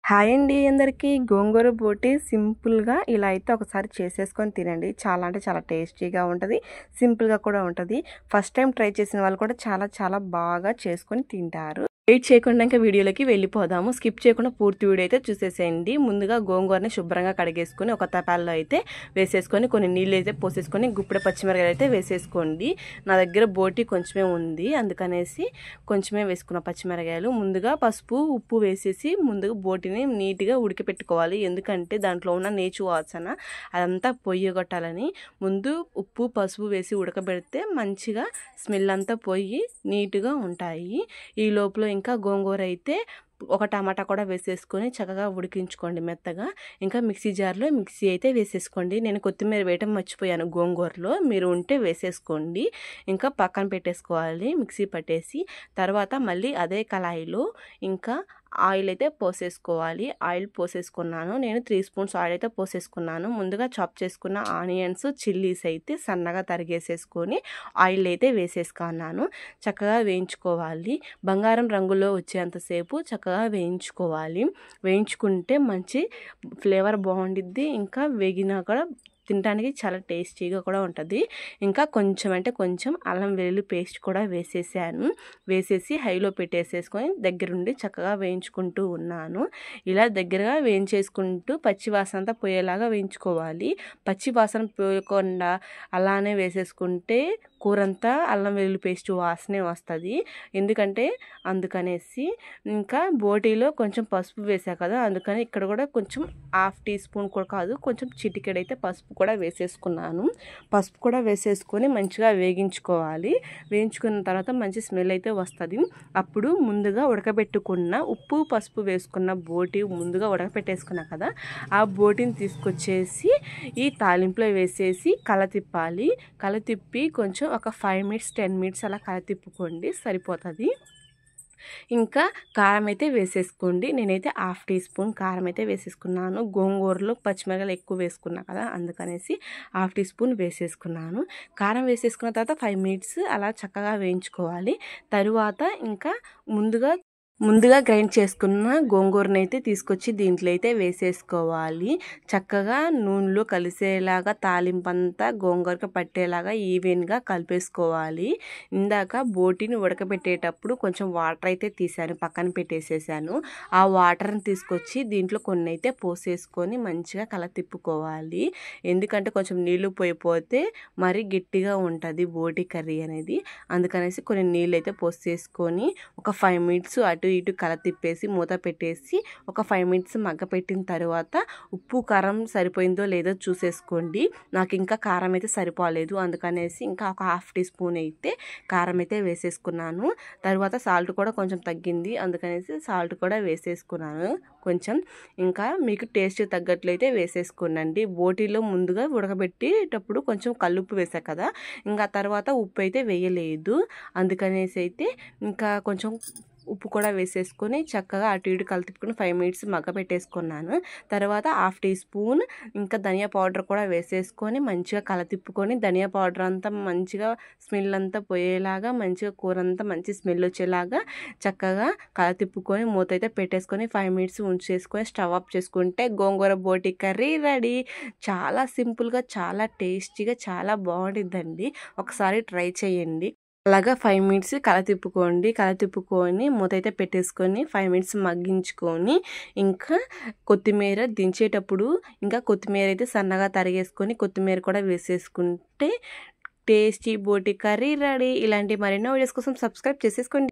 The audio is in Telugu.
హాయ్ అండి అందరికీ. గోంగూర బోటి సింపుల్గా ఇలా అయితే ఒకసారి చేసేసుకొని తినండి. చాలా అంటే చాలా టేస్టీగా ఉంటుంది, సింపుల్గా కూడా ఉంటుంది. ఫస్ట్ టైం ట్రై చేసిన వాళ్ళు కూడా చాలా చాలా బాగా చేసుకొని తింటారు. వెయిట్ చేయకుండా ఇంకా వీడియోలోకి వెళ్ళిపోదాము. స్కిప్ చేయకుండా పూర్తి వీడియో అయితే చూసేసేయండి. ముందుగా గోంగూరని శుభ్రంగా కడిగేసుకొని ఒక తపాల్లో అయితే వేసేసుకొని కొన్ని నీళ్ళు అయితే పోసేసుకొని గుప్పెడు పచ్చిమిరకాయలు అయితే వేసేసుకోండి. నా దగ్గర బోటి కొంచెమే ఉంది, అందుకనేసి కొంచెమే వేసుకున్న పచ్చిమిరకాయలు. ముందుగా పసుపు ఉప్పు వేసేసి ముందుగా బోటిని నీట్గా ఉడికిపెట్టుకోవాలి. ఎందుకంటే దాంట్లో ఉన్న నీచు వాసన అదంతా పొయ్యగొట్టాలని ముందు ఉప్పు పసుపు వేసి ఉడకబెడితే మంచిగా స్మెల్ అంతా పోయి నీట్గా ఉంటాయి. ఈ లోపల ఇంకా గోంగూర అయితే ఒక టమాటా కూడా వేసేసుకొని చక్కగా ఉడికించుకోండి మెత్తగా. ఇంకా మిక్సీ జార్లో మిక్సీ అయితే వేసేసుకోండి. నేను కొత్తిమీర వేయటం మర్చిపోయాను, గోంగూరలో మీరు ఉంటే వేసేసుకోండి. ఇంకా పక్కన పెట్టేసుకోవాలి మిక్సీ పట్టేసి. తర్వాత మళ్ళీ అదే కళాయిలో ఇంకా ఆయిల్ అయితే పోసేసుకోవాలి. ఆయిల్ పోసేసుకున్నాను నేను 3 స్పూన్స్ ఆయిల్ అయితే పోసేసుకున్నాను. ముందుగా చాప్ చేసుకున్న ఆనియన్స్ చిల్లీస్ అయితే సన్నగా తరిగేసేసుకొని ఆయిల్ అయితే వేసేసుకున్నాను. చక్కగా వేయించుకోవాలి. బంగారం రంగులో వచ్చేంతసేపు చక్కగా వేయించుకోవాలి. వేయించుకుంటే మంచి ఫ్లేవర్ బాగుండిద్ది. ఇంకా వేగినా కూడా తినడానికి చాలా టేస్టీగా కూడా ఉంటుంది. ఇంకా కొంచెం అంటే కొంచెం అల్లం వెల్లుల్లి పేస్ట్ కూడా వేసేసాను. వేసేసి హైలో పెట్టేసేసుకొని దగ్గరుండి చక్కగా వేయించుకుంటూ ఉన్నాను. ఇలా దగ్గరగా వేయించేసుకుంటూ పచ్చి వాసన అంతా పోయేలాగా వేయించుకోవాలి. పచ్చి వాసన పోయకుండా అలానే వేసేసుకుంటే కూరంతా అల్లం వెల్లుల్లి పేస్ట్ వాసనే వస్తుంది. ఎందుకంటే అందుకనేసి ఇంకా బోటీలో కొంచెం పసుపు వేసా కదా, అందుకని ఇక్కడ కూడా కొంచెం 1/2 టీ స్పూన్ కూడా కాదు, కొంచెం చిటికెడైతే పసుపు కూడా వేసేసుకున్నాను. పసుపు కూడా వేసేసుకొని మంచిగా వేగించుకోవాలి. వేయించుకున్న తర్వాత మంచి స్మెల్ అయితే వస్తుంది. అప్పుడు ముందుగా ఉడకబెట్టుకున్న ఉప్పు పసుపు వేసుకున్న బోటి ముందుగా ఉడకబెట్టేసుకున్నా కదా, ఆ బోటిని తీసుకొచ్చేసి ఈ తాలింపులో వేసేసి కలతిప్పాలి. కలతిప్పి కొంచెం ఒక 5 మినిట్స్ 10 మినిట్స్ అలా కలతిప్పుకోండి, సరిపోతుంది. ఇంకా కారం అయితే వేసేసుకోండి. నేనైతే 1/2 టీ స్పూన్ కారం అయితే వేసేసుకున్నాను. గోంగూరలో పచ్చిమిరకాయలు ఎక్కువ వేసుకున్నా కదా, అందుకనేసి 1/2 టీ స్పూన్ వేసేసుకున్నాను. కారం వేసేసుకున్న తర్వాత 5 మినిట్స్ అలా చక్కగా వేయించుకోవాలి. తరువాత ఇంకా ముందుగా గ్రైండ్ చేసుకున్న గోంగూరను అయితే తీసుకొచ్చి దీంట్లో అయితే వేసేసుకోవాలి. చక్కగా నూనెలో కలిసేలాగా తాలింపంతా గోంగూరకి పట్టేలాగా ఈవెన్గా కలిపేసుకోవాలి. ఇందాక బోటిని ఉడకబెట్టేటప్పుడు కొంచెం వాటర్ అయితే తీసాను, పక్కన పెట్టేసేసాను. ఆ వాటర్ని తీసుకొచ్చి దీంట్లో కొన్ని అయితే పోసేసుకొని మంచిగా తిప్పుకోవాలి. ఎందుకంటే కొంచెం నీళ్లు పోయిపోతే మరీ గట్టిగా ఉంటుంది బోటి కర్రీ అనేది. అందుకనేసి కొన్ని నీళ్ళు అయితే పోసేసుకొని ఒక 5 మినిట్స్ అటు ఇటు తిప్పేసి మూత పెట్టేసి ఒక 5 మినిట్స్ మగ్గపెట్టిన తర్వాత ఉప్పు కారం సరిపోయిందో లేదో చూసేసుకోండి. నాకు ఇంకా కారం అయితే సరిపోలేదు, అందుకనేసి ఇంకా ఒక 1/2 టీ స్పూన్ అయితే కారం అయితే వేసేసుకున్నాను. తర్వాత సాల్ట్ కూడా కొంచెం తగ్గింది, అందుకనేసి సాల్ట్ కూడా వేసేసుకున్నాను కొంచెం. ఇంకా మీకు టేస్ట్ తగ్గట్లయితే వేసేసుకోనండి. బోటీలో ముందుగా ఉడకబెట్టేటప్పుడు కొంచెం కల్లుప్పు వేసా కదా, ఇంకా తర్వాత ఉప్పు అయితే వేయలేదు. అందుకనేసి అయితే ఇంకా కొంచెం ఉప్పు కూడా వేసేసుకొని చక్కగా అటు ఇటు కలిపి 5 మినిట్స్ మగ్గ పెట్టేసుకున్నాను. తర్వాత 1/2 టీ స్పూన్ ఇంకా ధనియా పౌడర్ కూడా వేసేసుకొని మంచిగా కలతిప్పుకొని ధనియా పౌడర్ అంతా మంచిగా స్మెల్ అంతా పోయేలాగా మంచిగా కూర అంతా మంచి స్మెల్ వచ్చేలాగా చక్కగా కలతిప్పుకొని మూత అయితే పెట్టేసుకొని 5 మినిట్స్ ఉంచేసుకొని స్టవ్ ఆఫ్ చేసుకుంటే గోంగూర బోటి కర్రీ రెడీ. చాలా సింపుల్గా చాలా టేస్టీగా చాలా బాగుంటుందండి. ఒకసారి ట్రై చేయండి. అలాగా 5 మినిట్స్ కలతిప్పుకొని మూత అయితే పెట్టేసుకొని 5 మినిట్స్ మగ్గించుకొని ఇంకా కొత్తిమీర దించేటప్పుడు ఇంకా కొత్తిమీర అయితే సన్నగా తరిగేసుకొని కొత్తిమీర కూడా వేసేసుకుంటే టేస్టీ బోటి కర్రీ రెడీ. ఇలాంటి మరెన్నో వీడియోస్ కోసం సబ్స్క్రైబ్ చేసేసుకోండి.